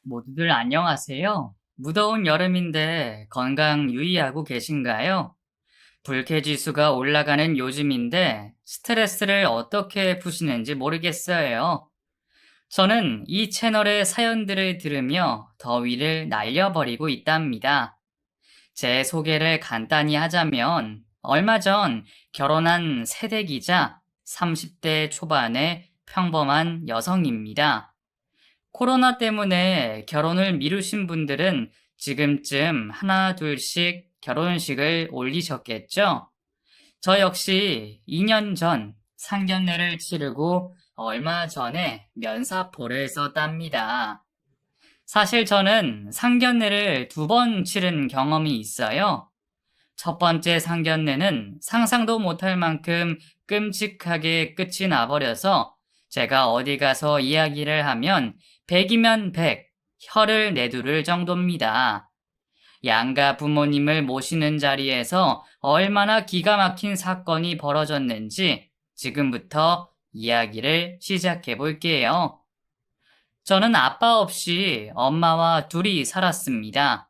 모두들 안녕하세요. 무더운 여름인데 건강 유의하고 계신가요? 불쾌지수가 올라가는 요즘인데 스트레스를 어떻게 푸시는지 모르겠어요. 저는 이 채널의 사연들을 들으며 더위를 날려버리고 있답니다. 제 소개를 간단히 하자면 얼마 전 결혼한 새댁이자 30대 초반의 평범한 여성입니다. 코로나 때문에 결혼을 미루신 분들은 지금쯤 하나, 둘씩 결혼식을 올리셨겠죠? 저 역시 2년 전 상견례를 치르고 얼마 전에 면사포를 썼답니다. 사실 저는 상견례를 2번 치른 경험이 있어요. 첫 번째 상견례는 상상도 못할 만큼 끔찍하게 끝이 나버려서 제가 어디 가서 이야기를 하면 100이면 100, 혀를 내두를 정도입니다. 양가 부모님을 모시는 자리에서 얼마나 기가 막힌 사건이 벌어졌는지 지금부터 이야기를 시작해 볼게요. 저는 아빠 없이 엄마와 둘이 살았습니다.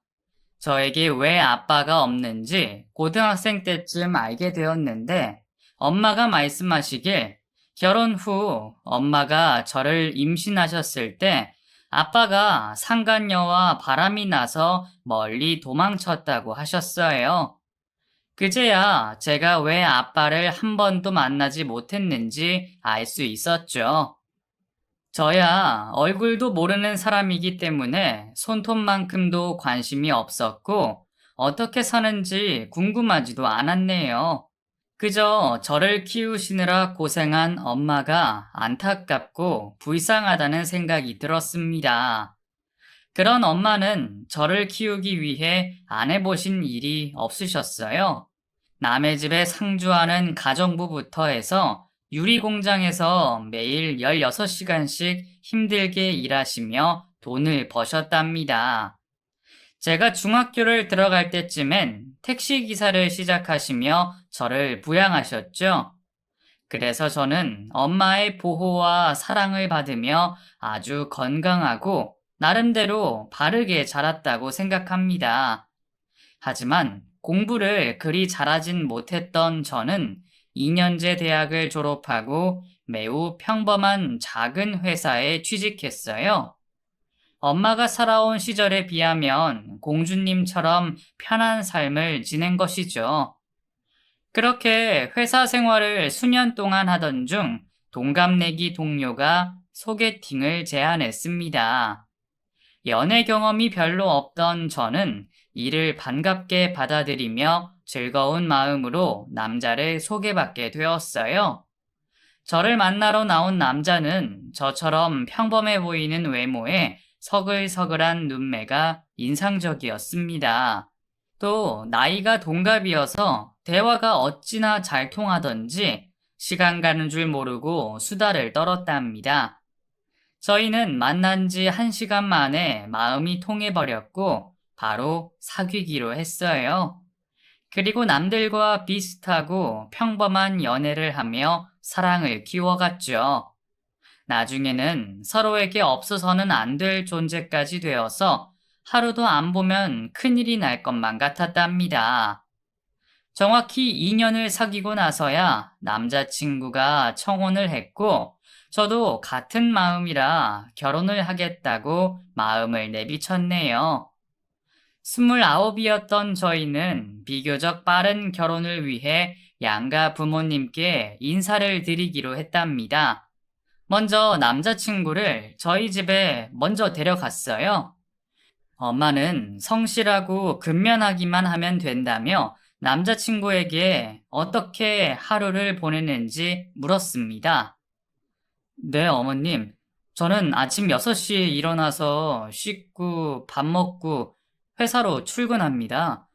저에게 왜 아빠가 없는지 고등학생 때쯤 알게 되었는데 엄마가 말씀하시길 결혼 후 엄마가 저를 임신하셨을 때 아빠가 상간녀와 바람이 나서 멀리 도망쳤다고 하셨어요. 그제야 제가 왜 아빠를 한 번도 만나지 못했는지 알 수 있었죠. 저야 얼굴도 모르는 사람이기 때문에 손톱만큼도 관심이 없었고 어떻게 사는지 궁금하지도 않았네요. 그저 저를 키우시느라 고생한 엄마가 안타깝고 불쌍하다는 생각이 들었습니다. 그런 엄마는 저를 키우기 위해 안 해보신 일이 없으셨어요. 남의 집에 상주하는 가정부부터 해서 유리공장에서 매일 16시간씩 힘들게 일하시며 돈을 버셨답니다. 제가 중학교를 들어갈 때쯤엔 택시기사를 시작하시며 저를 부양하셨죠. 그래서 저는 엄마의 보호와 사랑을 받으며 아주 건강하고 나름대로 바르게 자랐다고 생각합니다. 하지만 공부를 그리 잘하진 못했던 저는 2년제 대학을 졸업하고 매우 평범한 작은 회사에 취직했어요. 엄마가 살아온 시절에 비하면 공주님처럼 편한 삶을 지낸 것이죠. 그렇게 회사 생활을 수년 동안 하던 중 동갑내기 동료가 소개팅을 제안했습니다. 연애 경험이 별로 없던 저는 이를 반갑게 받아들이며 즐거운 마음으로 남자를 소개받게 되었어요. 저를 만나러 나온 남자는 저처럼 평범해 보이는 외모에 서글서글한 눈매가 인상적이었습니다. 또 나이가 동갑이어서 대화가 어찌나 잘 통하던지 시간 가는 줄 모르고 수다를 떨었답니다. 저희는 만난 지 1시간 만에 마음이 통해버렸고 바로 사귀기로 했어요. 그리고 남들과 비슷하고 평범한 연애를 하며 사랑을 키워갔죠. 나중에는 서로에게 없어서는 안 될 존재까지 되어서 하루도 안 보면 큰일이 날 것만 같았답니다. 정확히 2년을 사귀고 나서야 남자친구가 청혼을 했고 저도 같은 마음이라 결혼을 하겠다고 마음을 내비쳤네요. 29이었던 저희는 비교적 빠른 결혼을 위해 양가 부모님께 인사를 드리기로 했답니다. 먼저 남자친구를 저희 집에 먼저 데려갔어요. 엄마는 성실하고 근면하기만 하면 된다며 남자친구에게 어떻게 하루를 보내는지 물었습니다. 네, 어머님. 저는 아침 6시에 일어나서 씻고 밥 먹고 회사로 출근합니다.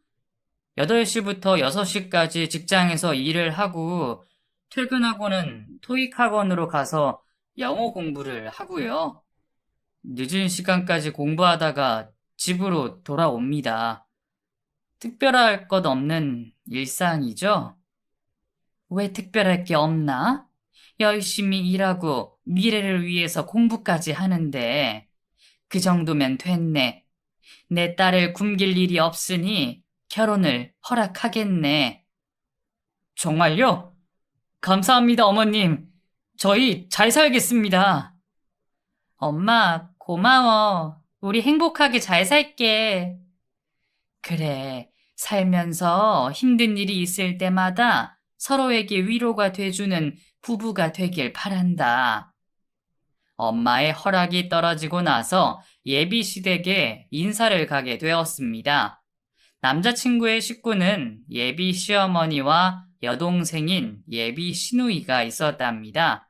8시부터 6시까지 직장에서 일을 하고 퇴근하고는 토익 학원으로 가서 영어 공부를 하고요. 늦은 시간까지 공부하다가 집으로 돌아옵니다. 특별할 것 없는 일상이죠? 왜 특별할 게 없나? 열심히 일하고 미래를 위해서 공부까지 하는데 그 정도면 됐네. 내 딸을 굶길 일이 없으니 결혼을 허락하겠네. 정말요? 감사합니다, 어머님. 저희 잘 살겠습니다. 엄마, 고마워. 우리 행복하게 잘 살게. 그래, 살면서 힘든 일이 있을 때마다 서로에게 위로가 돼주는 부부가 되길 바란다. 엄마의 허락이 떨어지고 나서 예비 시댁에 인사를 가게 되었습니다. 남자친구의 식구는 예비 시어머니와 여동생인 예비 시누이가 있었답니다.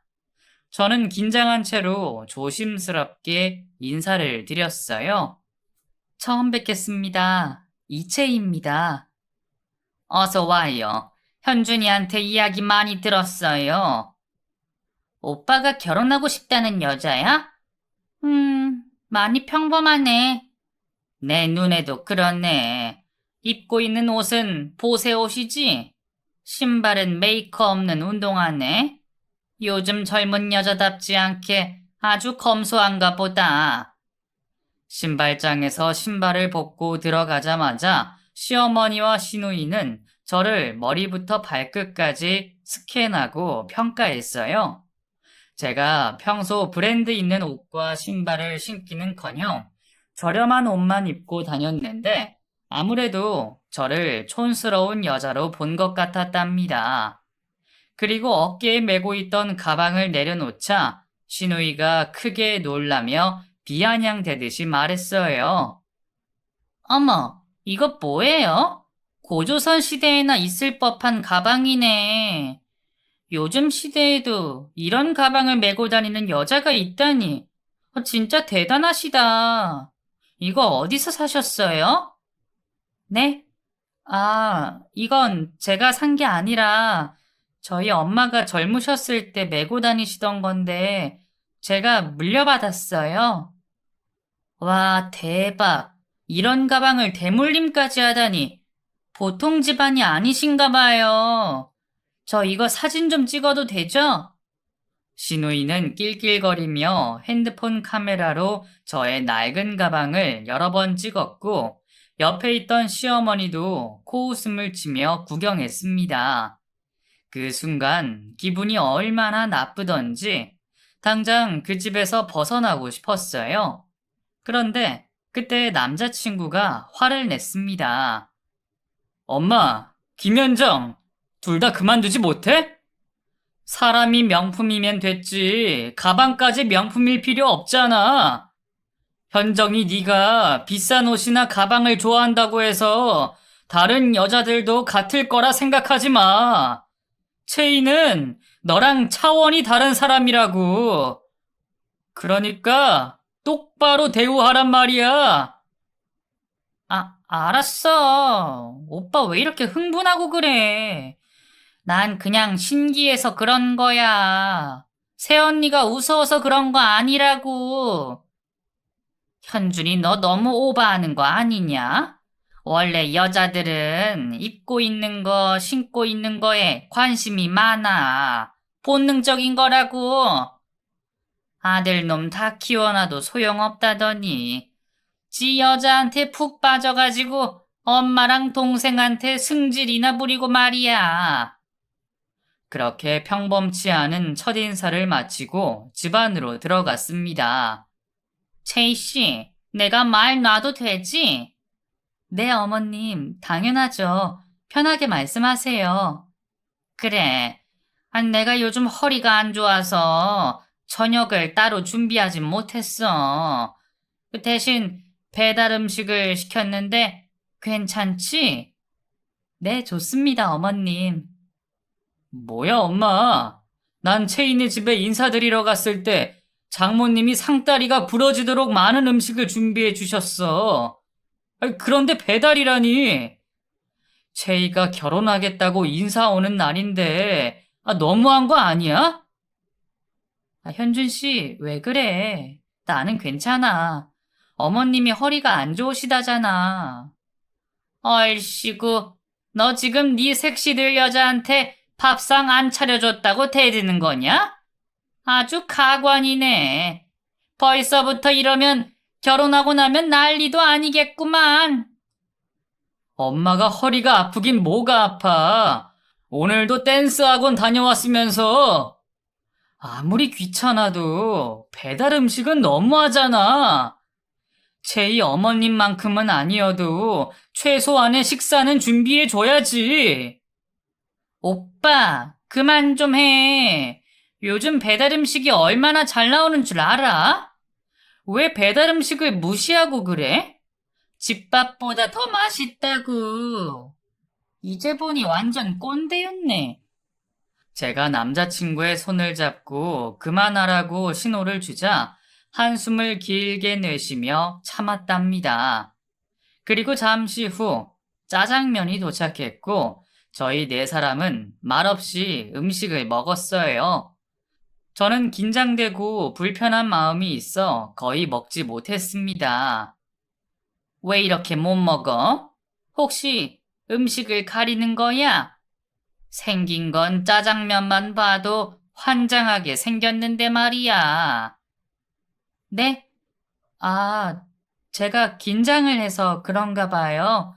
저는 긴장한 채로 조심스럽게 인사를 드렸어요. 처음 뵙겠습니다. 이채희입니다. 어서 와요. 현준이한테 이야기 많이 들었어요. 오빠가 결혼하고 싶다는 여자야? 많이 평범하네. 내 눈에도 그렇네. 입고 있는 옷은 보세 옷이지? 신발은 메이커 없는 운동화네. 요즘 젊은 여자답지 않게 아주 검소한가 보다. 신발장에서 신발을 벗고 들어가자마자 시어머니와 시누이는 저를 머리부터 발끝까지 스캔하고 평가했어요. 제가 평소 브랜드 있는 옷과 신발을 신기는커녕 저렴한 옷만 입고 다녔는데 아무래도 저를 촌스러운 여자로 본 것 같았답니다. 그리고 어깨에 메고 있던 가방을 내려놓자 시누이가 크게 놀라며 비아냥대듯이 말했어요. 어머, 이거 뭐예요? 고조선 시대에나 있을 법한 가방이네. 요즘 시대에도 이런 가방을 메고 다니는 여자가 있다니. 진짜 대단하시다. 이거 어디서 사셨어요? 네? 이건 제가 산 게 아니라 저희 엄마가 젊으셨을 때 메고 다니시던 건데 제가 물려받았어요. 와, 대박. 이런 가방을 대물림까지 하다니. 보통 집안이 아니신가 봐요. 저 이거 사진 좀 찍어도 되죠? 시누이는 낄낄거리며 핸드폰 카메라로 저의 낡은 가방을 여러 번 찍었고 옆에 있던 시어머니도 코웃음을 치며 구경했습니다. 그 순간 기분이 얼마나 나쁘던지 당장 그 집에서 벗어나고 싶었어요. 그런데 그때 남자친구가 화를 냈습니다. 엄마, 김현정, 둘 다 그만두지 못해? 사람이 명품이면 됐지 가방까지 명품일 필요 없잖아. 현정이 네가 비싼 옷이나 가방을 좋아한다고 해서 다른 여자들도 같을 거라 생각하지 마. 채이는 너랑 차원이 다른 사람이라고. 그러니까 똑바로 대우하란 말이야. 알았어. 오빠 왜 이렇게 흥분하고 그래? 난 그냥 신기해서 그런 거야. 새언니가 무서워서 그런 거 아니라고. 현준이 너 너무 오버하는 거 아니냐? 원래 여자들은 입고 있는 거, 신고 있는 거에 관심이 많아. 본능적인 거라고. 아들놈 다 키워놔도 소용없다더니. 지 여자한테 푹 빠져가지고 엄마랑 동생한테 승질이나 부리고 말이야. 그렇게 평범치 않은 첫인사를 마치고 집 안으로 들어갔습니다. 채이씨, 내가 말 놔도 되지? 네, 어머님, 당연하죠. 편하게 말씀하세요. 그래. 내가 요즘 허리가 안 좋아서 저녁을 따로 준비하진 못했어. 그 대신 배달 음식을 시켰는데 괜찮지? 네, 좋습니다, 어머님. 뭐야, 엄마. 난 채인네 집에 인사드리러 갔을 때 장모님이 상다리가 부러지도록 많은 음식을 준비해 주셨어. 그런데 배달이라니. 채이가 결혼하겠다고 인사 오는 날인데 너무한 거 아니야? 현준 씨, 왜 그래? 나는 괜찮아. 어머님이 허리가 안 좋으시다잖아. 얼씨구, 너 지금 네 섹시들 여자한테 밥상 안 차려줬다고 대드는 거냐? 아주 가관이네. 벌써부터 이러면 결혼하고 나면 난리도 아니겠구만. 엄마가 허리가 아프긴 뭐가 아파. 오늘도 댄스 학원 다녀왔으면서. 아무리 귀찮아도 배달 음식은 너무하잖아. 제이 어머님만큼은 아니어도 최소한의 식사는 준비해줘야지. 오빠, 그만 좀 해. 요즘 배달 음식이 얼마나 잘 나오는 줄 알아? 왜 배달 음식을 무시하고 그래? 집밥보다 더 맛있다고. 이제 보니 완전 꼰대였네. 제가 남자친구의 손을 잡고 그만하라고 신호를 주자 한숨을 길게 내쉬며 참았답니다. 그리고 잠시 후 짜장면이 도착했고 저희 네 사람은 말없이 음식을 먹었어요. 저는 긴장되고 불편한 마음이 있어 거의 먹지 못했습니다. 왜 이렇게 못 먹어? 혹시 음식을 가리는 거야? 생긴 건 짜장면만 봐도 환장하게 생겼는데 말이야. 네? 아, 제가 긴장을 해서 그런가 봐요.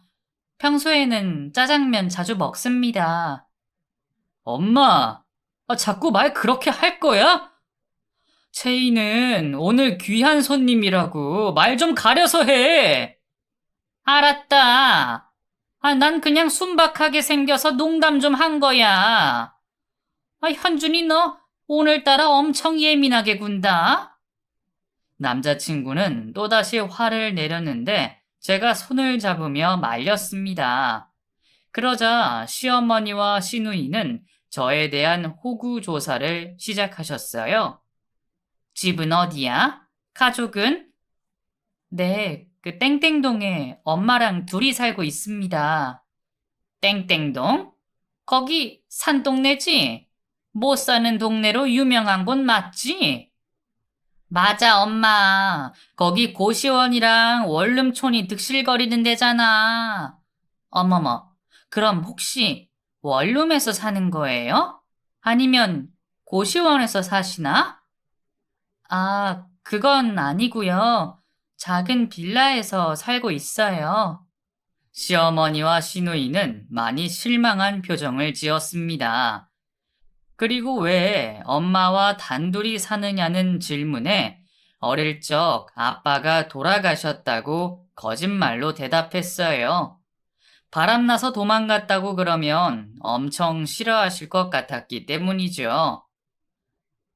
평소에는 짜장면 자주 먹습니다. 엄마, 자꾸 말 그렇게 할 거야? 채이는 오늘 귀한 손님이라고 말 좀 가려서 해. 알았다. 난 그냥 순박하게 생겨서 농담 좀 한 거야. 현준이 너 오늘따라 엄청 예민하게 군다. 남자친구는 또다시 화를 내렸는데 제가 손을 잡으며 말렸습니다. 그러자 시어머니와 시누이는 저에 대한 호구 조사를 시작하셨어요. 집은 어디야? 가족은? 네, 그 땡땡동에 엄마랑 둘이 살고 있습니다. 땡땡동? 거기 산동네지? 못 사는 동네로 유명한 곳 맞지? 맞아, 엄마. 거기 고시원이랑 원룸촌이 득실거리는 데잖아. 어머머, 그럼 혹시 원룸에서 사는 거예요? 아니면 고시원에서 사시나? 그건 아니고요. 작은 빌라에서 살고 있어요. 시어머니와 시누이는 많이 실망한 표정을 지었습니다. 그리고 왜 엄마와 단둘이 사느냐는 질문에 어릴 적 아빠가 돌아가셨다고 거짓말로 대답했어요. 바람나서 도망갔다고 그러면 엄청 싫어하실 것 같았기 때문이죠.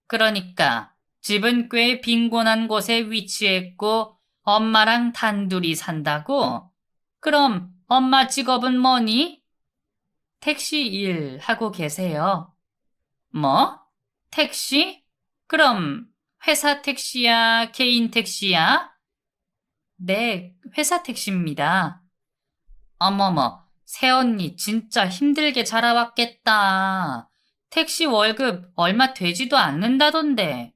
그러니까 집은 꽤 빈곤한 곳에 위치했고 엄마랑 단둘이 산다고? 그럼 엄마 직업은 뭐니? 택시 일 하고 계세요. 뭐? 택시? 그럼 회사 택시야, 개인 택시야? 네, 회사 택시입니다. 어머머, 새언니 진짜 힘들게 자라왔겠다. 택시 월급 얼마 되지도 않는다던데.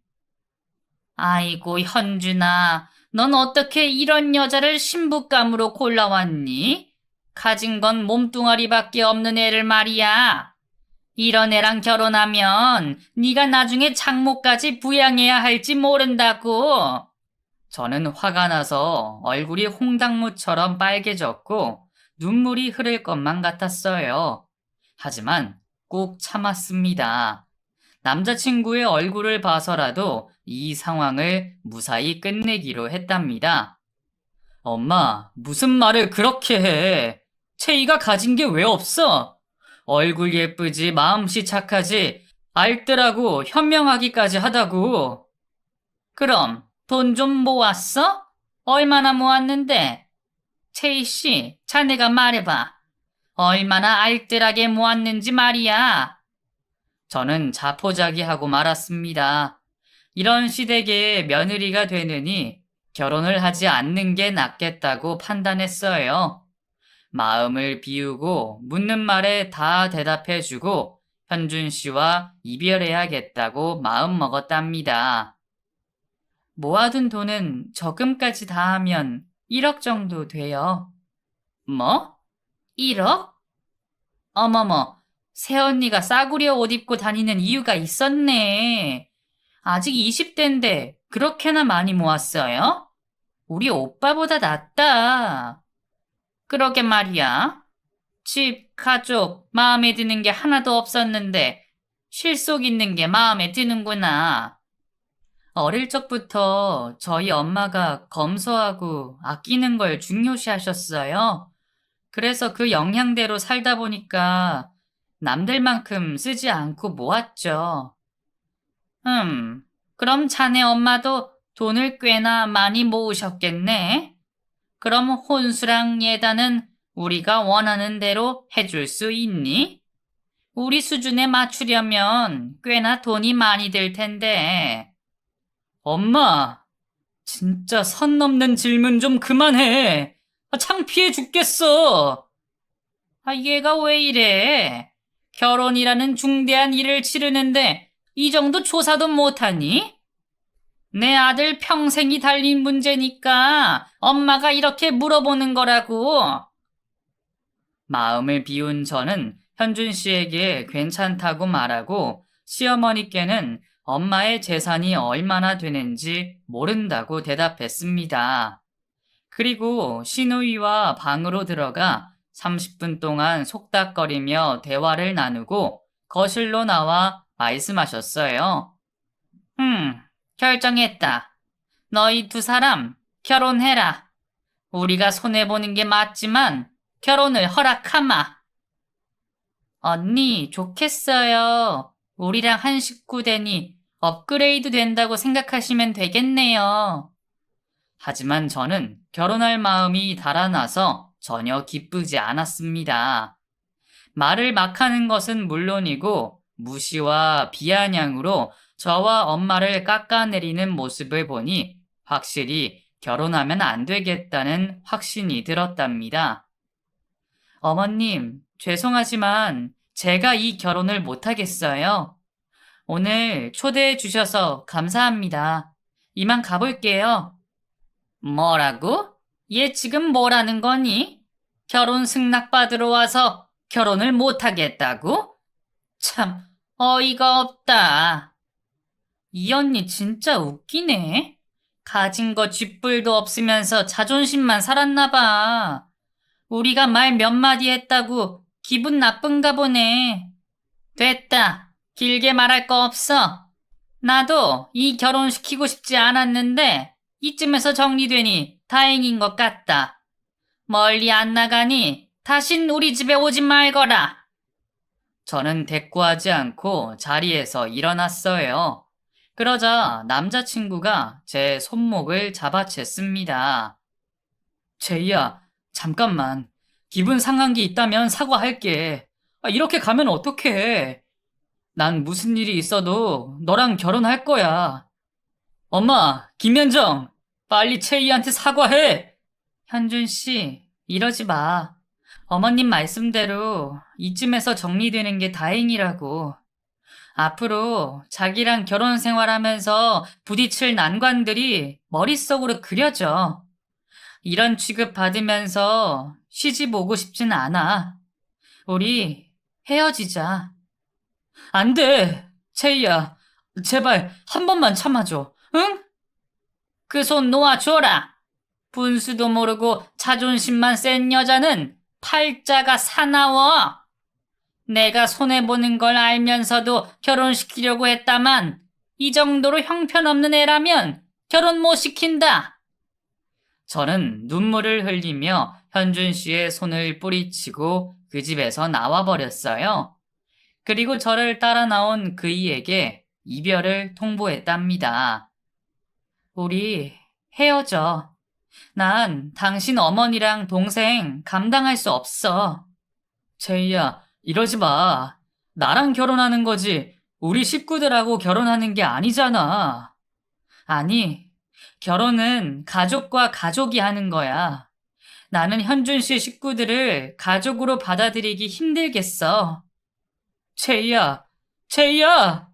아이고, 현준아, 넌 어떻게 이런 여자를 신부감으로 골라왔니? 가진 건 몸뚱아리밖에 없는 애를 말이야. 이런 애랑 결혼하면 네가 나중에 장모까지 부양해야 할지 모른다고. 저는 화가 나서 얼굴이 홍당무처럼 빨개졌고 눈물이 흐를 것만 같았어요. 하지만 꾹 참았습니다. 남자친구의 얼굴을 봐서라도 이 상황을 무사히 끝내기로 했답니다. 엄마, 무슨 말을 그렇게 해? 채이가 가진 게 왜 없어? 얼굴 예쁘지, 마음씨 착하지, 알뜰하고 현명하기까지 하다고. 그럼 돈 좀 모았어? 얼마나 모았는데? 채이 씨, 자네가 말해봐. 얼마나 알뜰하게 모았는지 말이야. 저는 자포자기하고 말았습니다. 이런 시댁에 며느리가 되느니 결혼을 하지 않는 게 낫겠다고 판단했어요. 마음을 비우고 묻는 말에 다 대답해주고 현준 씨와 이별해야겠다고 마음먹었답니다. 모아둔 돈은 저금까지 다 하면 1억 정도 돼요. 뭐? 1억? 어머머, 새언니가 싸구려 옷 입고 다니는 이유가 있었네. 아직 20대인데 그렇게나 많이 모았어요? 우리 오빠보다 낫다. 그러게 말이야. 집, 가족, 마음에 드는 게 하나도 없었는데 실속 있는 게 마음에 드는구나. 어릴 적부터 저희 엄마가 검소하고 아끼는 걸 중요시하셨어요. 그래서 그 영향대로 살다 보니까 남들만큼 쓰지 않고 모았죠. 그럼 자네 엄마도 돈을 꽤나 많이 모으셨겠네? 그럼 혼수랑 예단은 우리가 원하는 대로 해줄 수 있니? 우리 수준에 맞추려면 꽤나 돈이 많이 들 텐데. 엄마, 진짜 선 넘는 질문 좀 그만해. 창피해 죽겠어. 얘가 왜 이래? 결혼이라는 중대한 일을 치르는데 이 정도 조사도 못하니? 내 아들 평생이 달린 문제니까 엄마가 이렇게 물어보는 거라고. 마음을 비운 저는 현준 씨에게 괜찮다고 말하고 시어머니께는 엄마의 재산이 얼마나 되는지 모른다고 대답했습니다. 그리고 시누이와 방으로 들어가 30분 동안 속닥거리며 대화를 나누고 거실로 나와 말씀하셨어요. 결정했다. 너희 두 사람 결혼해라. 우리가 손해보는 게 맞지만 결혼을 허락하마. 언니, 좋겠어요. 우리랑 한 식구 되니 업그레이드 된다고 생각하시면 되겠네요. 하지만 저는 결혼할 마음이 달아나서 전혀 기쁘지 않았습니다. 말을 막 하는 것은 물론이고 무시와 비아냥으로 저와 엄마를 깎아내리는 모습을 보니 확실히 결혼하면 안 되겠다는 확신이 들었답니다. 어머님, 죄송하지만 제가 이 결혼을 못하겠어요. 오늘 초대해 주셔서 감사합니다. 이만 가볼게요. 뭐라고? 얘 지금 뭐라는 거니? 결혼 승낙받으러 와서 결혼을 못하겠다고? 참, 어이가 없다. 이 언니 진짜 웃기네. 가진 거 쥐뿔도 없으면서 자존심만 살았나 봐. 우리가 말 몇 마디 했다고 기분 나쁜가 보네. 됐다. 길게 말할 거 없어. 나도 이 결혼 시키고 싶지 않았는데 이쯤에서 정리되니 다행인 것 같다. 멀리 안 나가니 다신 우리 집에 오지 말거라. 저는 대꾸하지 않고 자리에서 일어났어요. 그러자 남자친구가 제 손목을 잡아챘습니다. 제이야, 잠깐만. 기분 상한 게 있다면 사과할게. 이렇게 가면 어떡해. 난 무슨 일이 있어도 너랑 결혼할 거야. 엄마, 김현정, 빨리 채희한테 사과해. 현준 씨, 이러지 마. 어머님 말씀대로 이쯤에서 정리되는 게 다행이라고. 앞으로 자기랑 결혼 생활하면서 부딪힐 난관들이 머릿속으로 그려져. 이런 취급 받으면서 시집 오고 싶진 않아. 우리 헤어지자. 안 돼. 채희야, 제발 한 번만 참아줘. 응? 그 손 놓아줘라. 분수도 모르고 자존심만 센 여자는 팔자가 사나워. 내가 손해보는 걸 알면서도 결혼시키려고 했다만 이 정도로 형편없는 애라면 결혼 못 시킨다. 저는 눈물을 흘리며 현준 씨의 손을 뿌리치고 그 집에서 나와버렸어요. 그리고 저를 따라 나온 그이에게 이별을 통보했답니다. 우리 헤어져. 난 당신 어머니랑 동생 감당할 수 없어. 제이야, 이러지 마. 나랑 결혼하는 거지. 우리 식구들하고 결혼하는 게 아니잖아. 아니, 결혼은 가족과 가족이 하는 거야. 나는 현준 씨 식구들을 가족으로 받아들이기 힘들겠어. 채희야, 채희야!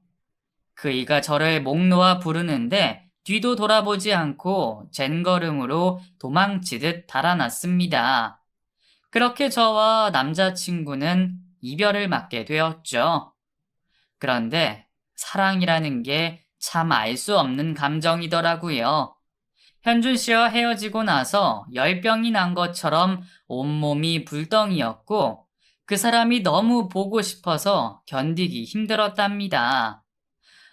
그이가 저를 목 놓아 부르는데 뒤도 돌아보지 않고 젠걸음으로 도망치듯 달아났습니다. 그렇게 저와 남자친구는 이별을 맞게 되었죠. 그런데 사랑이라는 게 참 알 수 없는 감정이더라고요. 현준 씨와 헤어지고 나서 열병이 난 것처럼 온몸이 불덩이였고 그 사람이 너무 보고 싶어서 견디기 힘들었답니다.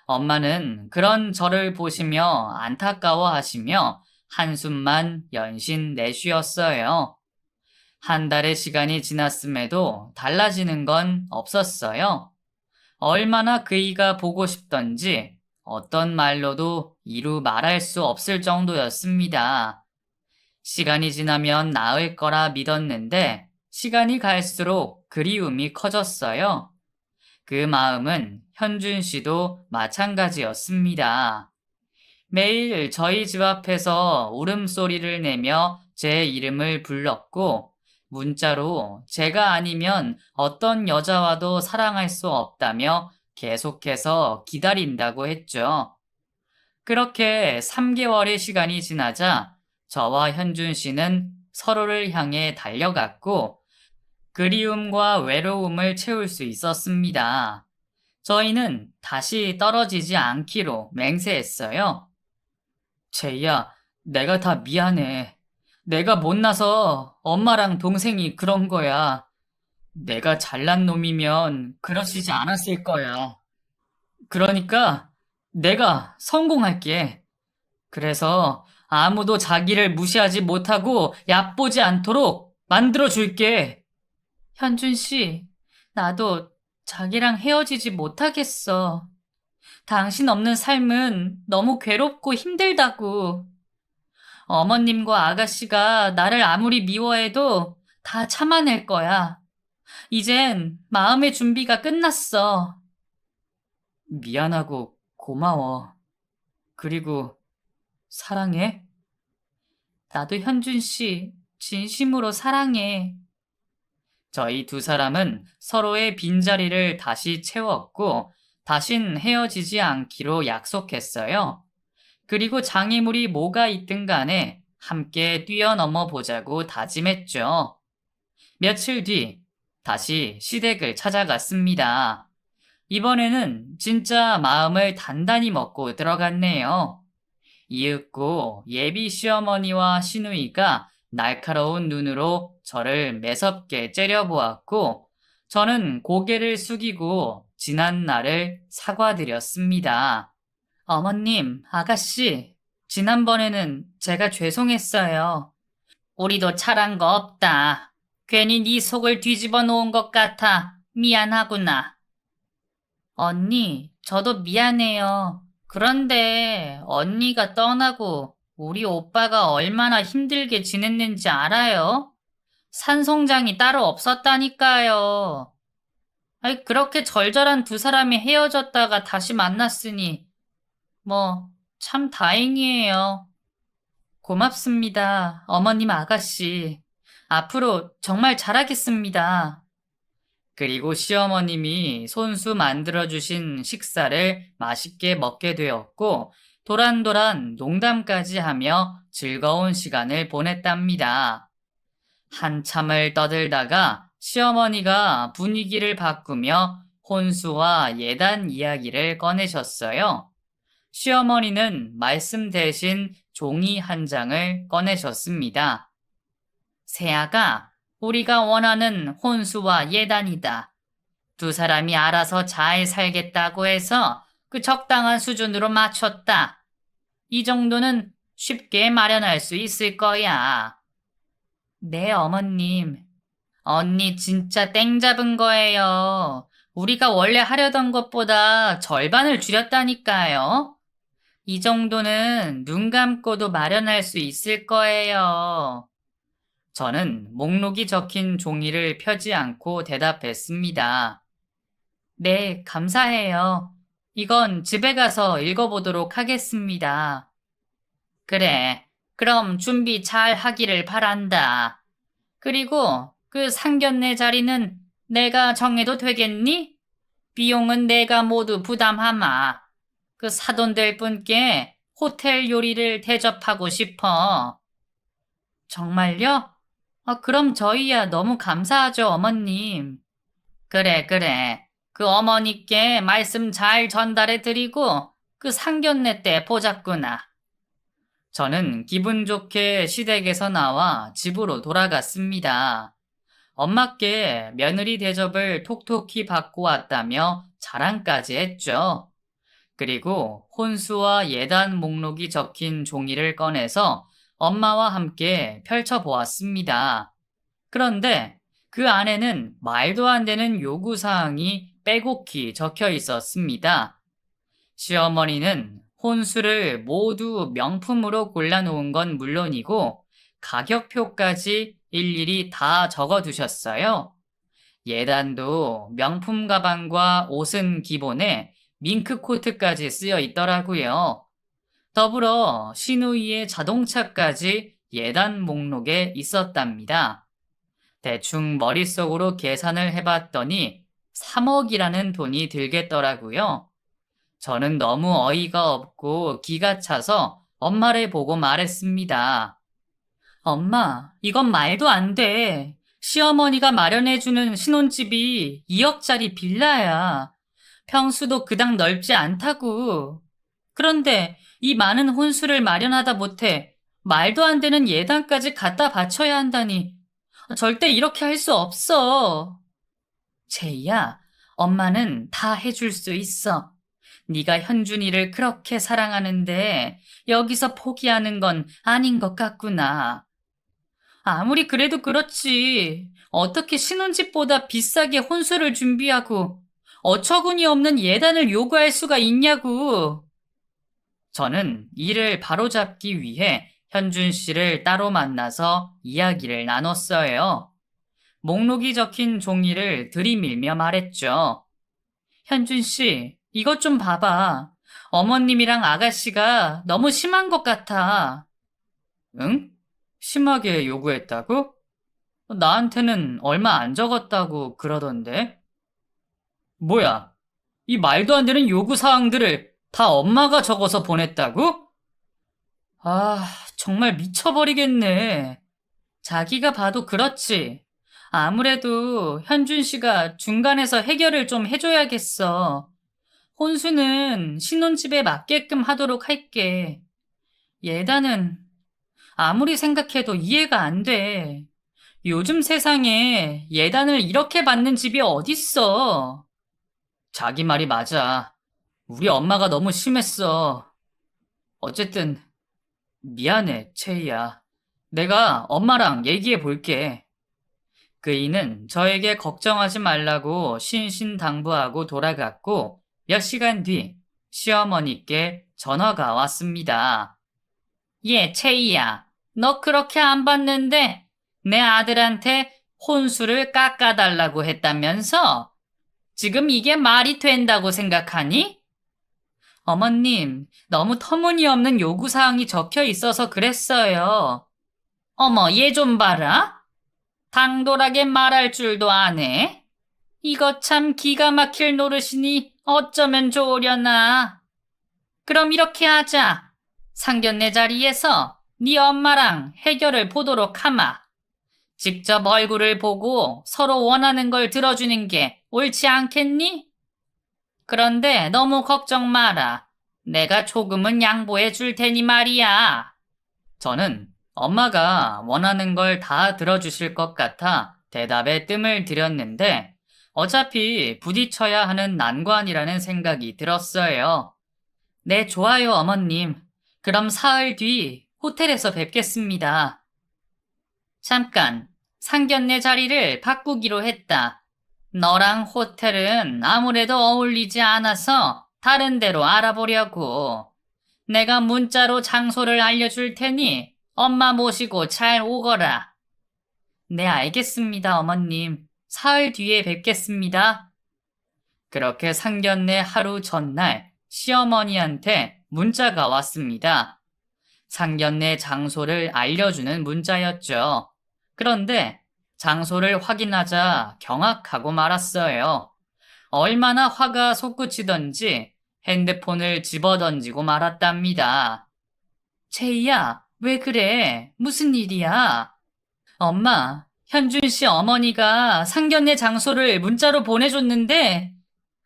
엄마는 그런 저를 보시며 안타까워하시며 한숨만 연신 내쉬었어요. 한 달의 시간이 지났음에도 달라지는 건 없었어요. 얼마나 그이가 보고 싶던지 어떤 말로도 이루 말할 수 없을 정도였습니다. 시간이 지나면 나을 거라 믿었는데 시간이 갈수록 그리움이 커졌어요. 그 마음은 현준 씨도 마찬가지였습니다. 매일 저희 집 앞에서 울음소리를 내며 제 이름을 불렀고 문자로 제가 아니면 어떤 여자와도 사랑할 수 없다며 계속해서 기다린다고 했죠. 그렇게 3개월의 시간이 지나자 저와 현준 씨는 서로를 향해 달려갔고 그리움과 외로움을 채울 수 있었습니다. 저희는 다시 떨어지지 않기로 맹세했어요. 제이야, 내가 다 미안해. 내가 못나서 엄마랑 동생이 그런 거야. 내가 잘난 놈이면 그러시지 않았을 거야. 그러니까 내가 성공할게. 그래서 아무도 자기를 무시하지 못하고 얕보지 않도록 만들어줄게. 현준 씨, 나도 자기랑 헤어지지 못하겠어. 당신 없는 삶은 너무 괴롭고 힘들다고. 어머님과 아가씨가 나를 아무리 미워해도 다 참아낼 거야. 이젠 마음의 준비가 끝났어. 미안하고 고마워. 그리고 사랑해. 나도 현준 씨 진심으로 사랑해. 저희 두 사람은 서로의 빈자리를 다시 채웠고 다신 헤어지지 않기로 약속했어요. 그리고 장애물이 뭐가 있든 간에 함께 뛰어넘어 보자고 다짐했죠. 며칠 뒤 다시 시댁을 찾아갔습니다. 이번에는 진짜 마음을 단단히 먹고 들어갔네요. 이윽고 예비 시어머니와 시누이가 날카로운 눈으로 저를 매섭게 째려보았고 저는 고개를 숙이고 지난 날을 사과드렸습니다. 어머님, 아가씨, 지난번에는 제가 죄송했어요. 우리도 잘한 거 없다. 괜히 네 속을 뒤집어 놓은 것 같아. 미안하구나. 언니, 저도 미안해요. 그런데 언니가 떠나고 우리 오빠가 얼마나 힘들게 지냈는지 알아요? 산송장이 따로 없었다니까요. 아이, 그렇게 절절한 두 사람이 헤어졌다가 다시 만났으니 참 다행이에요. 고맙습니다, 어머님 아가씨. 앞으로 정말 잘하겠습니다. 그리고 시어머님이 손수 만들어주신 식사를 맛있게 먹게 되었고 도란도란 농담까지 하며 즐거운 시간을 보냈답니다. 한참을 떠들다가 시어머니가 분위기를 바꾸며 혼수와 예단 이야기를 꺼내셨어요. 시어머니는 말씀 대신 종이 한 장을 꺼내셨습니다. 세아가 우리가 원하는 혼수와 예단이다. 두 사람이 알아서 잘 살겠다고 해서 그 적당한 수준으로 맞췄다. 이 정도는 쉽게 마련할 수 있을 거야. 네, 어머님. 언니 진짜 땡 잡은 거예요. 우리가 원래 하려던 것보다 절반을 줄였다니까요. 이 정도는 눈 감고도 마련할 수 있을 거예요. 저는 목록이 적힌 종이를 펴지 않고 대답했습니다. 네, 감사해요. 이건 집에 가서 읽어보도록 하겠습니다. 그래, 그럼 준비 잘 하기를 바란다. 그리고 그 상견례 자리는 내가 정해도 되겠니? 비용은 내가 모두 부담하마. 그 사돈들 분께 호텔 요리를 대접하고 싶어. 정말요? 그럼 저희야 너무 감사하죠, 어머님. 그래, 그래. 그 어머니께 말씀 잘 전달해 드리고 그 상견례 때 보자꾸나. 저는 기분 좋게 시댁에서 나와 집으로 돌아갔습니다. 엄마께 며느리 대접을 톡톡히 받고 왔다며 자랑까지 했죠. 그리고 혼수와 예단 목록이 적힌 종이를 꺼내서 엄마와 함께 펼쳐보았습니다. 그런데 그 안에는 말도 안 되는 요구사항이 빼곡히 적혀 있었습니다. 시어머니는 혼수를 모두 명품으로 골라놓은 건 물론이고 가격표까지 일일이 다 적어두셨어요. 예단도 명품 가방과 옷은 기본에 밍크 코트까지 쓰여 있더라고요. 더불어 시누이의 자동차까지 예단 목록에 있었답니다. 대충 머릿속으로 계산을 해봤더니 3억이라는 돈이 들겠더라고요. 저는 너무 어이가 없고 기가 차서 엄마를 보고 말했습니다. 엄마, 이건 말도 안 돼. 시어머니가 마련해주는 신혼집이 2억짜리 빌라야. 평수도 그닥 넓지 않다고. 그런데 이 많은 혼수를 마련하다 못해 말도 안 되는 예단까지 갖다 바쳐야 한다니. 절대 이렇게 할 수 없어. 제이야, 엄마는 다 해줄 수 있어. 네가 현준이를 그렇게 사랑하는데 여기서 포기하는 건 아닌 것 같구나. 아무리 그래도 그렇지. 어떻게 신혼집보다 비싸게 혼수를 준비하고 어처구니 없는 예단을 요구할 수가 있냐고. 저는 이를 바로잡기 위해 현준 씨를 따로 만나서 이야기를 나눴어요. 목록이 적힌 종이를 들이밀며 말했죠. 현준 씨, 이것 좀 봐봐. 어머님이랑 아가씨가 너무 심한 것 같아. 응? 심하게 요구했다고? 나한테는 얼마 안 적었다고 그러던데. 뭐야? 이 말도 안 되는 요구사항들을 다 엄마가 적어서 보냈다고? 아, 정말 미쳐버리겠네. 자기가 봐도 그렇지. 아무래도 현준 씨가 중간에서 해결을 좀 해줘야겠어. 혼수는 신혼집에 맞게끔 하도록 할게. 예단은 아무리 생각해도 이해가 안 돼. 요즘 세상에 예단을 이렇게 받는 집이 어딨어. 자기 말이 맞아. 우리 엄마가 너무 심했어. 어쨌든 미안해, 채희야. 내가 엄마랑 얘기해 볼게. 그이는 저에게 걱정하지 말라고 신신당부하고 돌아갔고 몇 시간 뒤 시어머니께 전화가 왔습니다. 예, 채희야. 너 그렇게 안 받는데 내 아들한테 혼수를 깎아달라고 했다면서? 지금 이게 말이 된다고 생각하니? 어머님, 너무 터무니없는 요구사항이 적혀 있어서 그랬어요. 어머, 얘 좀 봐라. 당돌하게 말할 줄도 아네. 이거 참 기가 막힐 노릇이니 어쩌면 좋으려나. 그럼 이렇게 하자. 상견례 자리에서 네 엄마랑 해결을 보도록 하마. 직접 얼굴을 보고 서로 원하는 걸 들어주는 게 옳지 않겠니? 그런데 너무 걱정 마라. 내가 조금은 양보해 줄 테니 말이야. 저는 엄마가 원하는 걸 다 들어주실 것 같아 대답에 뜸을 들였는데 어차피 부딪혀야 하는 난관이라는 생각이 들었어요. 네, 좋아요, 어머님. 그럼 사흘 뒤 호텔에서 뵙겠습니다. 잠깐, 상견례 자리를 바꾸기로 했다. 너랑 호텔은 아무래도 어울리지 않아서 다른 데로 알아보려고. 내가 문자로 장소를 알려줄 테니 엄마 모시고 잘 오거라. 네, 알겠습니다, 어머님. 사흘 뒤에 뵙겠습니다. 그렇게 상견례 하루 전날 시어머니한테 문자가 왔습니다. 상견례 장소를 알려주는 문자였죠. 그런데 장소를 확인하자 경악하고 말았어요. 얼마나 화가 솟구치던지 핸드폰을 집어던지고 말았답니다. 제이야, 왜 그래? 무슨 일이야? 엄마, 현준 씨 어머니가 상견례 장소를 문자로 보내줬는데,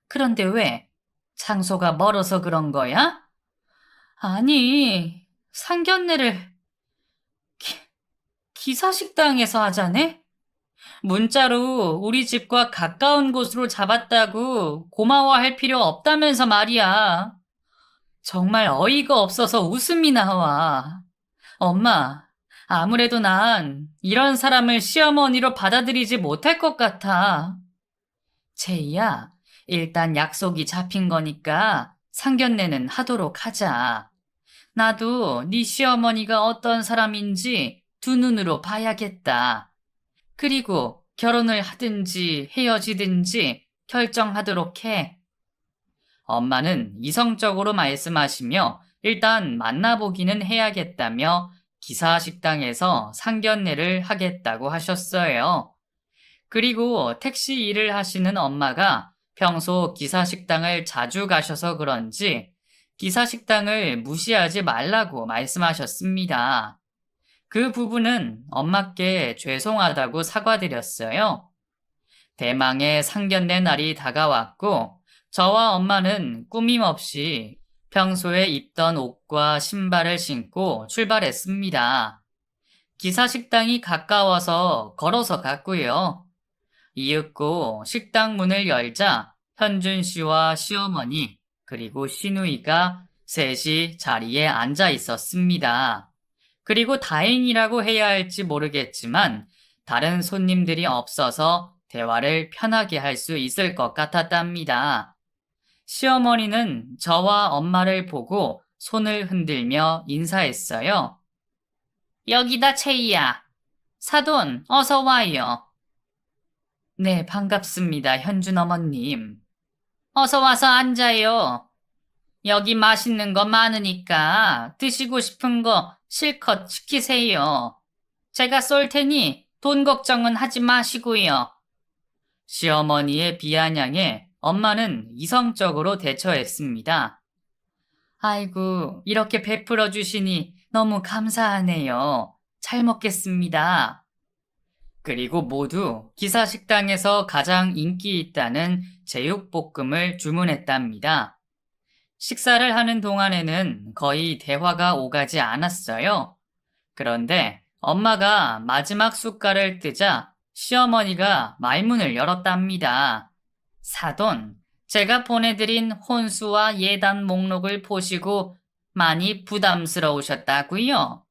그런데 왜? 장소가 멀어서 그런 거야? 아니, 상견례를 기사식당에서 하자네? 문자로 우리 집과 가까운 곳으로 잡았다고 고마워할 필요 없다면서 말이야. 정말 어이가 없어서 웃음이 나와. 엄마, 아무래도 난 이런 사람을 시어머니로 받아들이지 못할 것 같아. 제이야, 일단 약속이 잡힌 거니까 상견례는 하도록 하자. 나도 네 시어머니가 어떤 사람인지 두 눈으로 봐야겠다. 그리고 결혼을 하든지 헤어지든지 결정하도록 해. 엄마는 이성적으로 말씀하시며 일단 만나보기는 해야겠다며 기사식당에서 상견례를 하겠다고 하셨어요. 그리고 택시 일을 하시는 엄마가 평소 기사식당을 자주 가셔서 그런지 기사식당을 무시하지 말라고 말씀하셨습니다. 그 부분은 엄마께 죄송하다고 사과드렸어요. 대망의 상견례 날이 다가왔고 저와 엄마는 꾸밈없이 평소에 입던 옷과 신발을 신고 출발했습니다. 기사식당이 가까워서 걸어서 갔고요. 이윽고 식당 문을 열자 현준 씨와 시어머니 그리고 시누이가 셋이 자리에 앉아 있었습니다. 그리고 다행이라고 해야 할지 모르겠지만 다른 손님들이 없어서 대화를 편하게 할 수 있을 것 같았답니다. 시어머니는 저와 엄마를 보고 손을 흔들며 인사했어요. 여기다 채이야. 사돈 어서 와요. 네, 반갑습니다, 현준 어머님. 어서 와서 앉아요. 여기 맛있는 거 많으니까 드시고 싶은 거 실컷 시키세요. 제가 쏠 테니 돈 걱정은 하지 마시고요. 시어머니의 비아냥에 엄마는 이성적으로 대처했습니다. 아이고, 이렇게 베풀어 주시니 너무 감사하네요. 잘 먹겠습니다. 그리고 모두 기사식당에서 가장 인기 있다는 제육볶음을 주문했답니다. 식사를 하는 동안에는 거의 대화가 오가지 않았어요. 그런데 엄마가 마지막 숟갈을 뜨자 시어머니가 말문을 열었답니다. 사돈, 제가 보내드린 혼수와 예단 목록을 보시고 많이 부담스러우셨다고요?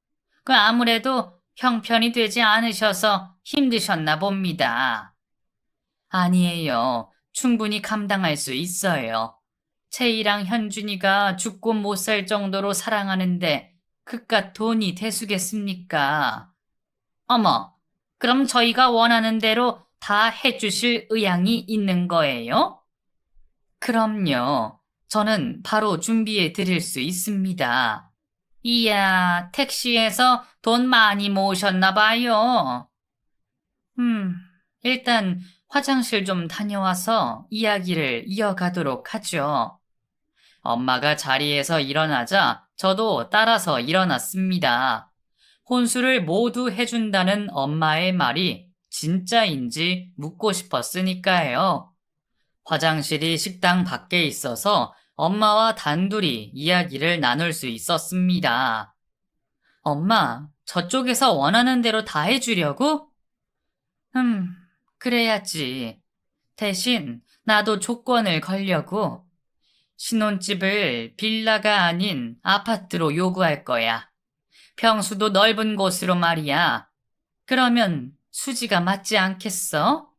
아무래도 형편이 되지 않으셔서 힘드셨나 봅니다. 아니에요. 충분히 감당할 수 있어요. 채이랑 현준이가 죽고 못 살 정도로 사랑하는데 그깟 돈이 대수겠습니까? 어머, 그럼 저희가 원하는 대로 다 해주실 의향이 있는 거예요? 그럼요. 저는 바로 준비해 드릴 수 있습니다. 이야, 택시에서 돈 많이 모으셨나 봐요. 일단 화장실 좀 다녀와서 이야기를 이어가도록 하죠. 엄마가 자리에서 일어나자 저도 따라서 일어났습니다. 혼수를 모두 해준다는 엄마의 말이 진짜인지 묻고 싶었으니까요. 화장실이 식당 밖에 있어서 엄마와 단둘이 이야기를 나눌 수 있었습니다. 엄마, 저쪽에서 원하는 대로 다 해주려고? 그래야지. 대신 나도 조건을 걸려고. 신혼집을 빌라가 아닌 아파트로 요구할 거야. 평수도 넓은 곳으로 말이야. 그러면 수지가 맞지 않겠어?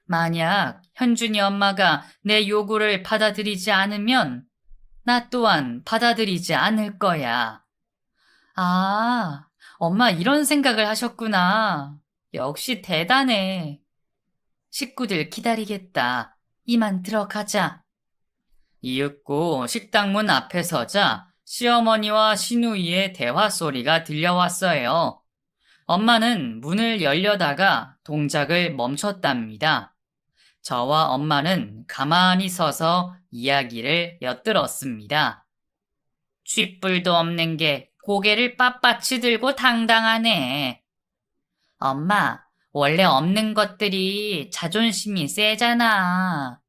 만약 현준이 엄마가 내 요구를 받아들이지 않으면 나 또한 받아들이지 않을 거야. 아, 엄마 이런 생각을 하셨구나. 역시 대단해. 식구들 기다리겠다. 이만 들어가자. 이윽고 식당 문 앞에 서자 시어머니와 시누이의 대화 소리가 들려왔어요. 엄마는 문을 열려다가 동작을 멈췄답니다. 저와 엄마는 가만히 서서 이야기를 엿들었습니다. 쥐뿔도 없는 게 고개를 빳빳이 들고 당당하네. 엄마, 원래 없는 것들이 자존심이 세잖아.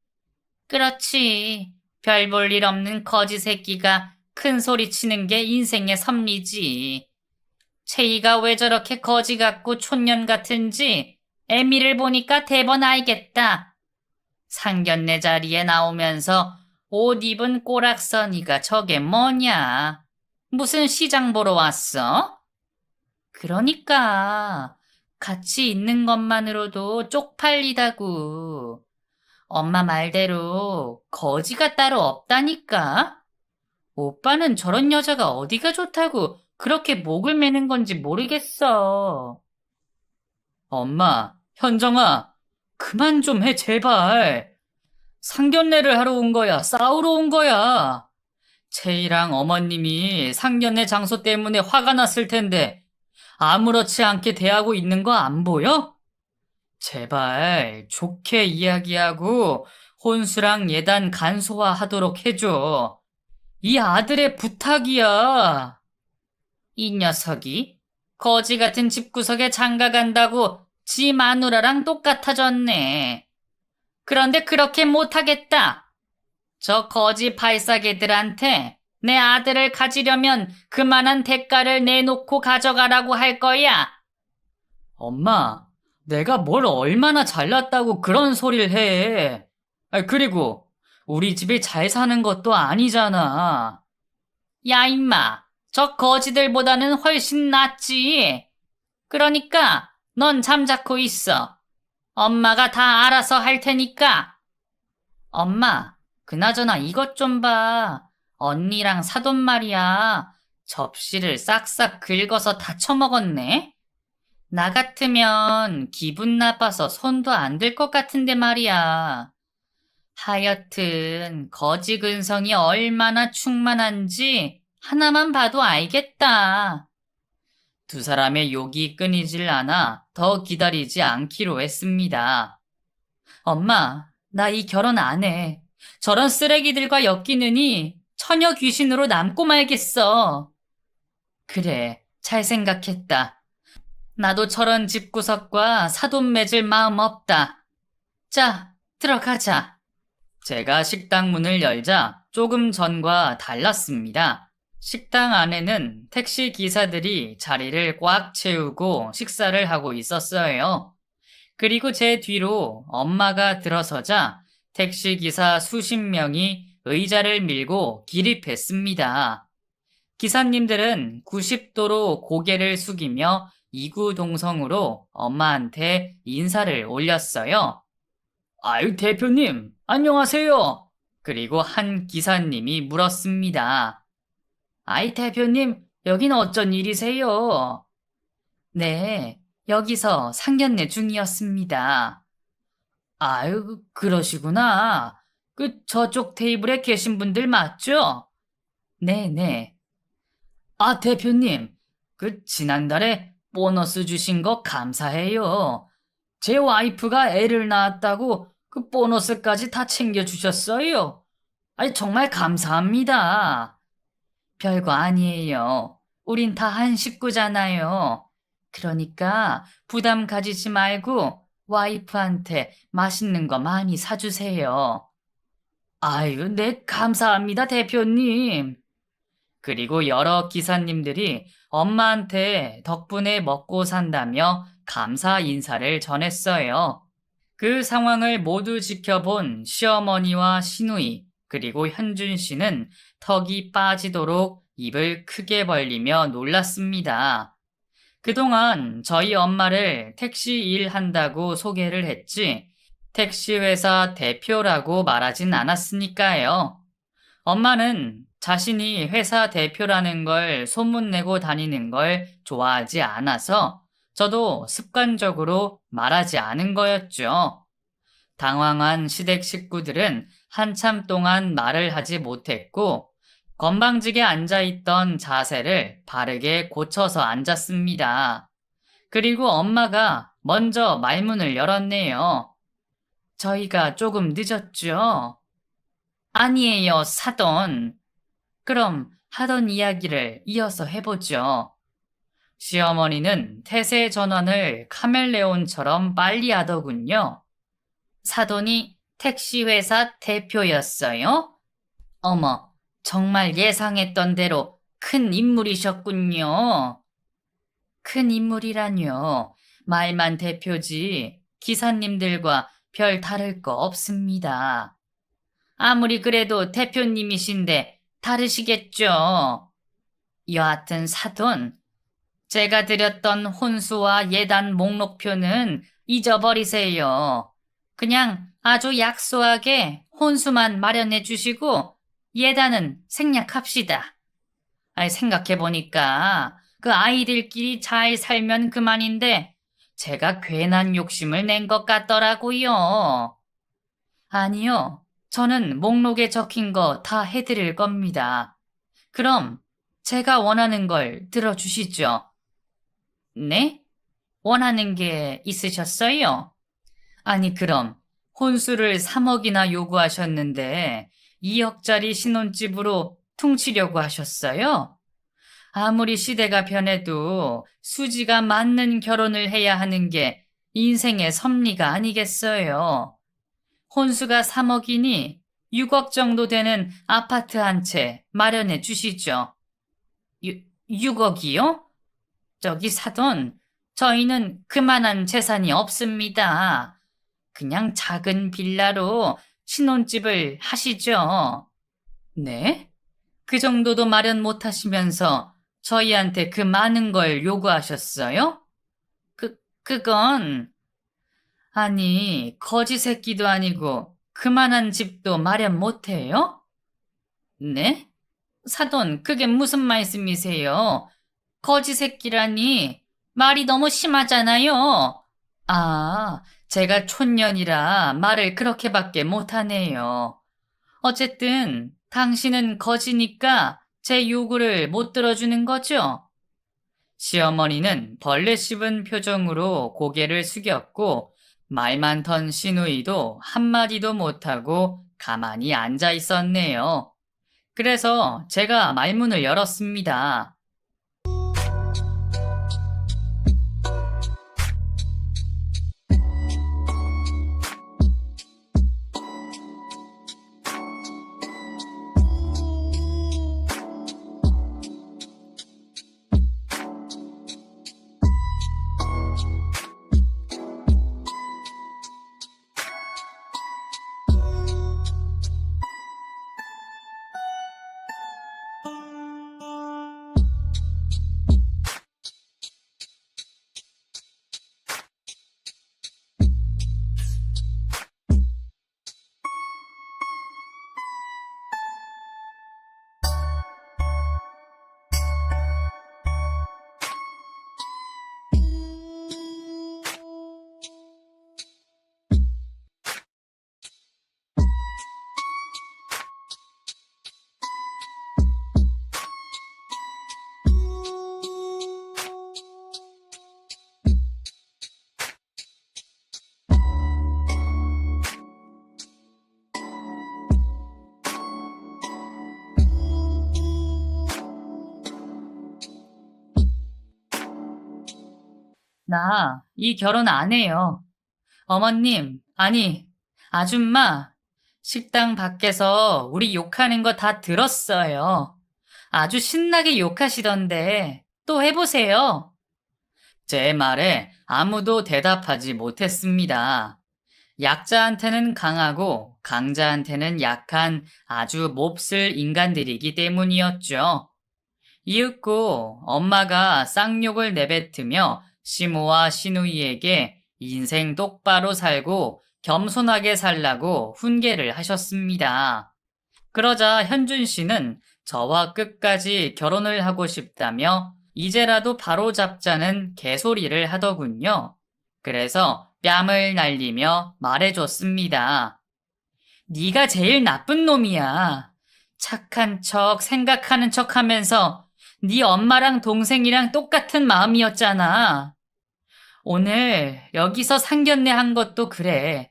그렇지. 별 볼 일 없는 거지 새끼가 큰 소리 치는 게 인생의 섭리지. 채희가 왜 저렇게 거지 같고 촌년 같은지 애미를 보니까 대번 알겠다. 상견례 자리에 나오면서 옷 입은 꼬락서니가 저게 뭐냐? 무슨 시장 보러 왔어? 그러니까 같이 있는 것만으로도 쪽팔리다고. 엄마 말대로 거지가 따로 없다니까. 오빠는 저런 여자가 어디가 좋다고 그렇게 목을 매는 건지 모르겠어. 엄마, 현정아, 그만 좀 해, 제발. 상견례를 하러 온 거야, 싸우러 온 거야. 채이랑 어머님이 상견례 장소 때문에 화가 났을 텐데 아무렇지 않게 대하고 있는 거 안 보여? 제발 좋게 이야기하고 혼수랑 예단 간소화하도록 해줘. 이 아들의 부탁이야. 이 녀석이 거지 같은 집구석에 장가 간다고 지 마누라랑 똑같아졌네. 그런데 그렇게 못하겠다. 저 거지 발사개들한테 내 아들을 가지려면 그만한 대가를 내놓고 가져가라고 할 거야. 엄마, 내가 뭘 얼마나 잘났다고 그런 소리를 해. 그리고 우리 집이 잘 사는 것도 아니잖아. 야, 임마. 저 거지들보다는 훨씬 낫지. 그러니까 넌 잠자코 있어. 엄마가 다 알아서 할 테니까. 엄마, 그나저나 이것 좀 봐. 언니랑 사돈 말이야. 접시를 싹싹 긁어서 다 처먹었네. 나 같으면 기분 나빠서 손도 안 들 것 같은데 말이야. 하여튼 거지 근성이 얼마나 충만한지 하나만 봐도 알겠다. 두 사람의 욕이 끊이질 않아 더 기다리지 않기로 했습니다. 엄마, 나 이 결혼 안 해. 저런 쓰레기들과 엮이느니 처녀 귀신으로 남고 말겠어. 그래, 잘 생각했다. 나도 저런 집구석과 사돈 맺을 마음 없다. 자, 들어가자. 제가 식당 문을 열자 조금 전과 달랐습니다. 식당 안에는 택시 기사들이 자리를 꽉 채우고 식사를 하고 있었어요. 그리고 제 뒤로 엄마가 들어서자 택시 기사 수십 명이 의자를 밀고 기립했습니다. 기사님들은 90도로 고개를 숙이며 이구동성으로 엄마한테 인사를 올렸어요. 아유, 대표님, 안녕하세요. 그리고 한 기사님이 물었습니다. 아이, 대표님, 여긴 어쩐 일이세요? 네, 여기서 상견례 중이었습니다. 아유, 그러시구나. 저쪽 테이블에 계신 분들 맞죠? 네네. 아, 대표님, 지난달에 보너스 주신 거 감사해요. 제 와이프가 애를 낳았다고 보너스까지 다 챙겨주셨어요. 아니, 정말 감사합니다. 별거 아니에요. 우린 다 한 식구잖아요. 그러니까 부담 가지지 말고 와이프한테 맛있는 거 많이 사주세요. 아유, 네, 감사합니다, 대표님. 그리고 여러 기사님들이 엄마한테 덕분에 먹고 산다며 감사 인사를 전했어요. 그 상황을 모두 지켜본 시어머니와 시누이, 그리고 현준 씨는 턱이 빠지도록 입을 크게 벌리며 놀랐습니다. 그동안 저희 엄마를 택시 일한다고 소개를 했지, 택시 회사 대표라고 말하진 않았으니까요. 엄마는 자신이 회사 대표라는 걸 소문내고 다니는 걸 좋아하지 않아서 저도 습관적으로 말하지 않은 거였죠. 당황한 시댁 식구들은 한참 동안 말을 하지 못했고 건방지게 앉아있던 자세를 바르게 고쳐서 앉았습니다. 그리고 엄마가 먼저 말문을 열었네요. 저희가 조금 늦었죠? 아니에요, 사돈. 그럼 하던 이야기를 이어서 해보죠. 시어머니는 태세 전환을 카멜레온처럼 빨리 하더군요. 사돈이 택시회사 대표였어요? 어머, 정말 예상했던 대로 큰 인물이셨군요. 큰 인물이라뇨. 말만 대표지 기사님들과 별 다를 거 없습니다. 아무리 그래도 대표님이신데 다르시겠죠. 여하튼 사돈, 제가 드렸던 혼수와 예단 목록표는 잊어버리세요. 그냥 아주 약소하게 혼수만 마련해 주시고 예단은 생략합시다. 생각해보니까 그 아이들끼리 잘 살면 그만인데 제가 괜한 욕심을 낸 것 같더라고요. 아니요. 저는 목록에 적힌 거 다 해드릴 겁니다. 그럼 제가 원하는 걸 들어주시죠. 네? 원하는 게 있으셨어요? 아니, 그럼 혼수를 3억이나 요구하셨는데 2억짜리 신혼집으로 퉁치려고 하셨어요? 아무리 시대가 변해도 수지가 맞는 결혼을 해야 하는 게 인생의 섭리가 아니겠어요. 혼수가 3억이니 6억 정도 되는 아파트 한 채 마련해 주시죠. 6억이요? 저기 사돈, 저희는 그만한 재산이 없습니다. 그냥 작은 빌라로 신혼집을 하시죠. 네? 그 정도도 마련 못 하시면서 저희한테 그 많은 걸 요구하셨어요? 그건, 아니, 거지 새끼도 아니고 그만한 집도 마련 못 해요? 네? 사돈, 그게 무슨 말씀이세요? 거지 새끼라니 말이 너무 심하잖아요. 아, 제가 촌년이라 말을 그렇게밖에 못하네요. 어쨌든 당신은 거지니까 제 요구를 못 들어주는 거죠? 시어머니는 벌레 씹은 표정으로 고개를 숙였고 말 많던 시누이도 한마디도 못하고 가만히 앉아 있었네요. 그래서 제가 말문을 열었습니다. 나 이 결혼 안 해요. 어머님, 아니, 아줌마, 식당 밖에서 우리 욕하는 거 다 들었어요. 아주 신나게 욕하시던데 또 해보세요. 제 말에 아무도 대답하지 못했습니다. 약자한테는 강하고 강자한테는 약한 아주 몹쓸 인간들이기 때문이었죠. 이윽고 엄마가 쌍욕을 내뱉으며 시모와 시누이에게 인생 똑바로 살고 겸손하게 살라고 훈계를 하셨습니다. 그러자 현준 씨는 저와 끝까지 결혼을 하고 싶다며 이제라도 바로 잡자는 개소리를 하더군요. 그래서 뺨을 날리며 말해줬습니다. 네가 제일 나쁜 놈이야. 착한 척, 생각하는 척 하면서 네 엄마랑 동생이랑 똑같은 마음이었잖아. 오늘 여기서 상견례 한 것도 그래.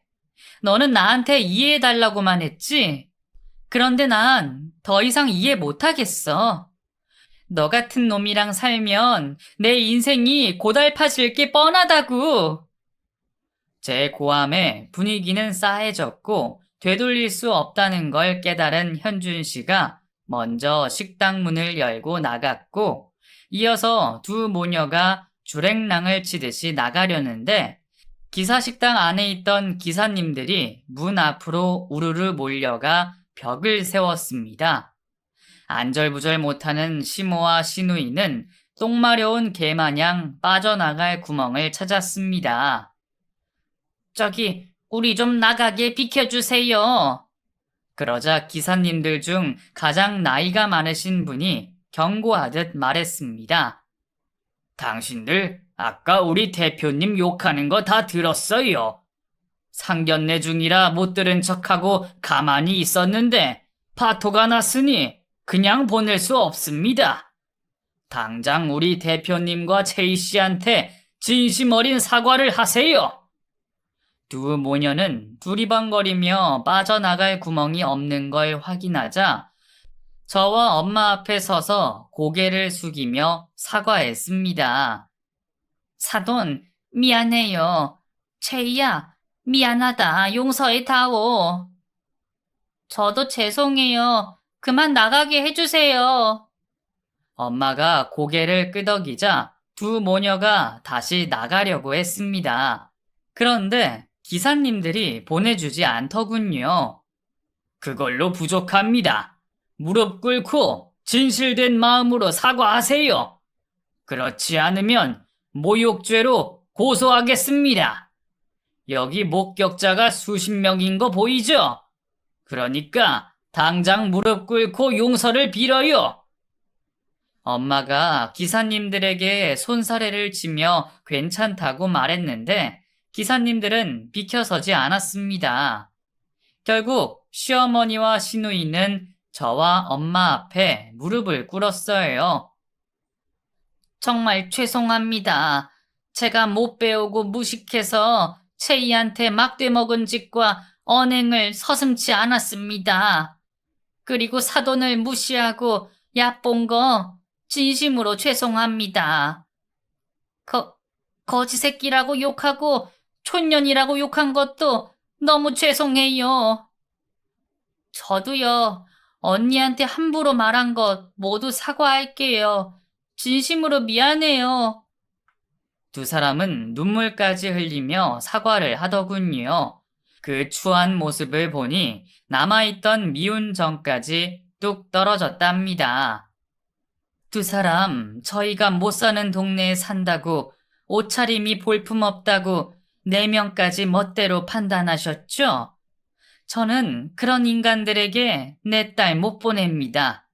너는 나한테 이해해달라고만 했지? 그런데 난 더 이상 이해 못하겠어. 너 같은 놈이랑 살면 내 인생이 고달파질 게 뻔하다고. 제 고함에 분위기는 싸해졌고 되돌릴 수 없다는 걸 깨달은 현준 씨가 먼저 식당 문을 열고 나갔고, 이어서 두 모녀가 주랭랑을 치듯이 나가려는데, 기사식당 안에 있던 기사님들이 문 앞으로 우르르 몰려가 벽을 세웠습니다. 안절부절 못하는 시모와 시누이는 똥마려운 개마냥 빠져나갈 구멍을 찾았습니다. 저기, 우리 좀 나가게 비켜주세요. 그러자 기사님들 중 가장 나이가 많으신 분이 경고하듯 말했습니다. 당신들 아까 우리 대표님 욕하는 거 다 들었어요. 상견례 중이라 못 들은 척하고 가만히 있었는데 파토가 났으니 그냥 보낼 수 없습니다. 당장 우리 대표님과 최희 씨한테 진심 어린 사과를 하세요. 두 모녀는 두리번거리며 빠져나갈 구멍이 없는 걸 확인하자 저와 엄마 앞에 서서 고개를 숙이며 사과했습니다. 사돈, 미안해요. 최희야, 미안하다. 용서해다오. 저도 죄송해요. 그만 나가게 해주세요. 엄마가 고개를 끄덕이자 두 모녀가 다시 나가려고 했습니다. 그런데 기사님들이 보내주지 않더군요. 그걸로 부족합니다. 무릎 꿇고 진실된 마음으로 사과하세요. 그렇지 않으면 모욕죄로 고소하겠습니다. 여기 목격자가 수십 명인 거 보이죠? 그러니까 당장 무릎 꿇고 용서를 빌어요. 엄마가 기사님들에게 손사래를 치며 괜찮다고 말했는데 기사님들은 비켜서지 않았습니다. 결국 시어머니와 시누이는 저와 엄마 앞에 무릎을 꿇었어요. 정말 죄송합니다. 제가 못 배우고 무식해서 채희한테 막대먹은 짓과 언행을 서슴지 않았습니다. 그리고 사돈을 무시하고 얕본 거 진심으로 죄송합니다. 거지 새끼라고 욕하고 촌년이라고 욕한 것도 너무 죄송해요. 저도요. 언니한테 함부로 말한 것 모두 사과할게요. 진심으로 미안해요. 두 사람은 눈물까지 흘리며 사과를 하더군요. 그 추한 모습을 보니 남아있던 미운 정까지 뚝 떨어졌답니다. 두 사람 저희가 못 사는 동네에 산다고 옷차림이 볼품없다고 4명까지 멋대로 판단하셨죠? 저는 그런 인간들에게 내 딸 못 보냅니다.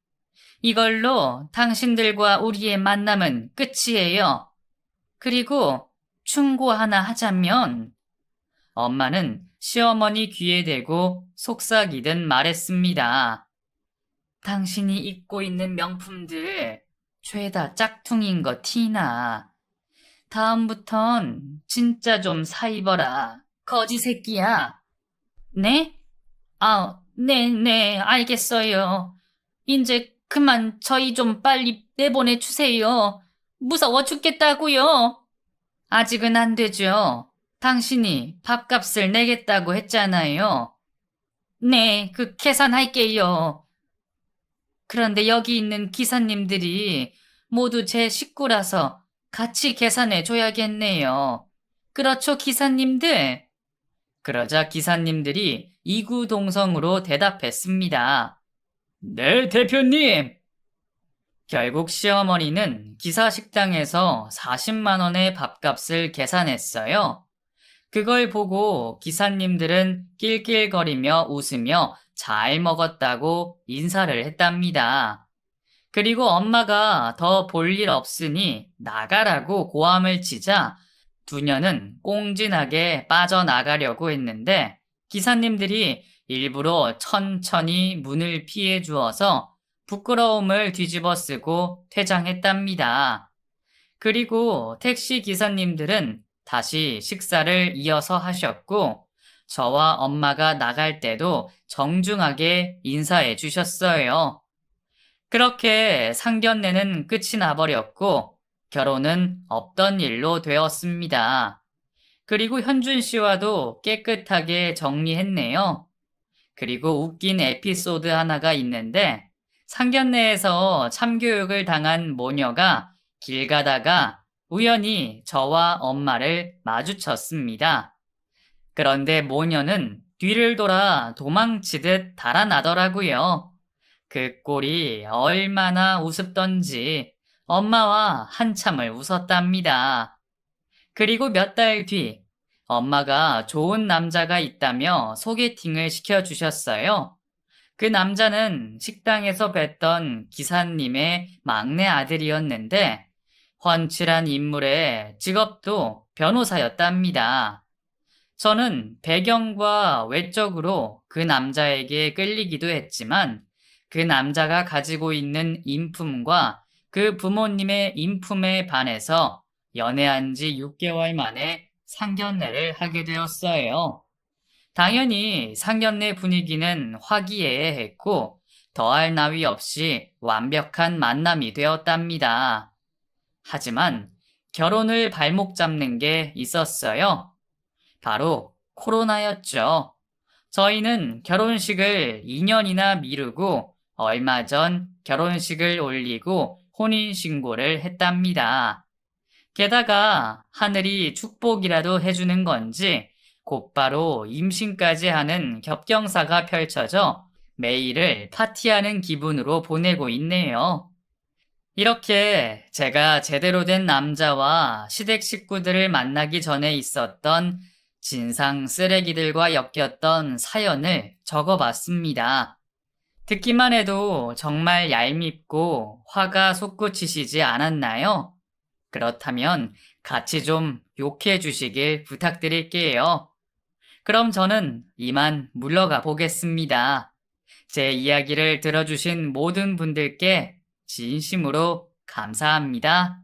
이걸로 당신들과 우리의 만남은 끝이에요. 그리고 충고 하나 하자면 엄마는 시어머니 귀에 대고 속삭이듯 말했습니다. 당신이 입고 있는 명품들 죄다 짝퉁인 거 티나. 다음부턴 진짜 좀 사입어라. 거지 새끼야. 네? 네, 알겠어요. 이제 그만 저희 좀 빨리 내보내주세요. 무서워 죽겠다고요. 아직은 안 되죠. 당신이 밥값을 내겠다고 했잖아요. 네, 계산할게요. 그런데 여기 있는 기사님들이 모두 제 식구라서 같이 계산해 줘야겠네요. 그렇죠, 기사님들? 그러자 기사님들이 이구동성으로 대답했습니다. 네, 대표님! 결국 시어머니는 기사식당에서 40만 원의 밥값을 계산했어요. 그걸 보고 기사님들은 낄낄거리며 웃으며 잘 먹었다고 인사를 했답니다. 그리고 엄마가 더 볼 일 없으니 나가라고 고함을 치자 두녀는 꽁진하게 빠져나가려고 했는데 기사님들이 일부러 천천히 문을 피해 주어서 부끄러움을 뒤집어 쓰고 퇴장했답니다. 그리고 택시 기사님들은 다시 식사를 이어서 하셨고 저와 엄마가 나갈 때도 정중하게 인사해 주셨어요. 그렇게 상견례는 끝이 나버렸고 결혼은 없던 일로 되었습니다. 그리고 현준 씨와도 깨끗하게 정리했네요. 그리고 웃긴 에피소드 하나가 있는데 상견례에서 참교육을 당한 모녀가 길 가다가 우연히 저와 엄마를 마주쳤습니다. 그런데 모녀는 뒤를 돌아 도망치듯 달아나더라고요. 그 꼴이 얼마나 우습던지 엄마와 한참을 웃었답니다. 그리고 몇 달 뒤, 엄마가 좋은 남자가 있다며 소개팅을 시켜주셨어요. 그 남자는 식당에서 뵀던 기사님의 막내 아들이었는데, 훤칠한 인물에 직업도 변호사였답니다. 저는 배경과 외적으로 그 남자에게 끌리기도 했지만, 그 남자가 가지고 있는 인품과 그 부모님의 인품에 반해서 연애한 지 6개월 만에 상견례를 하게 되었어요. 당연히 상견례 분위기는 화기애애했고 더할 나위 없이 완벽한 만남이 되었답니다. 하지만 결혼을 발목 잡는 게 있었어요. 바로 코로나였죠. 저희는 결혼식을 2년이나 미루고 얼마 전 결혼식을 올리고 혼인신고를 했답니다. 게다가 하늘이 축복이라도 해주는 건지 곧바로 임신까지 하는 겹경사가 펼쳐져 매일을 파티하는 기분으로 보내고 있네요. 이렇게 제가 제대로 된 남자와 시댁 식구들을 만나기 전에 있었던 진상 쓰레기들과 엮였던 사연을 적어봤습니다. 듣기만 해도 정말 얄밉고 화가 솟구치시지 않았나요? 그렇다면 같이 좀 욕해 주시길 부탁드릴게요. 그럼 저는 이만 물러가 보겠습니다. 제 이야기를 들어주신 모든 분들께 진심으로 감사합니다.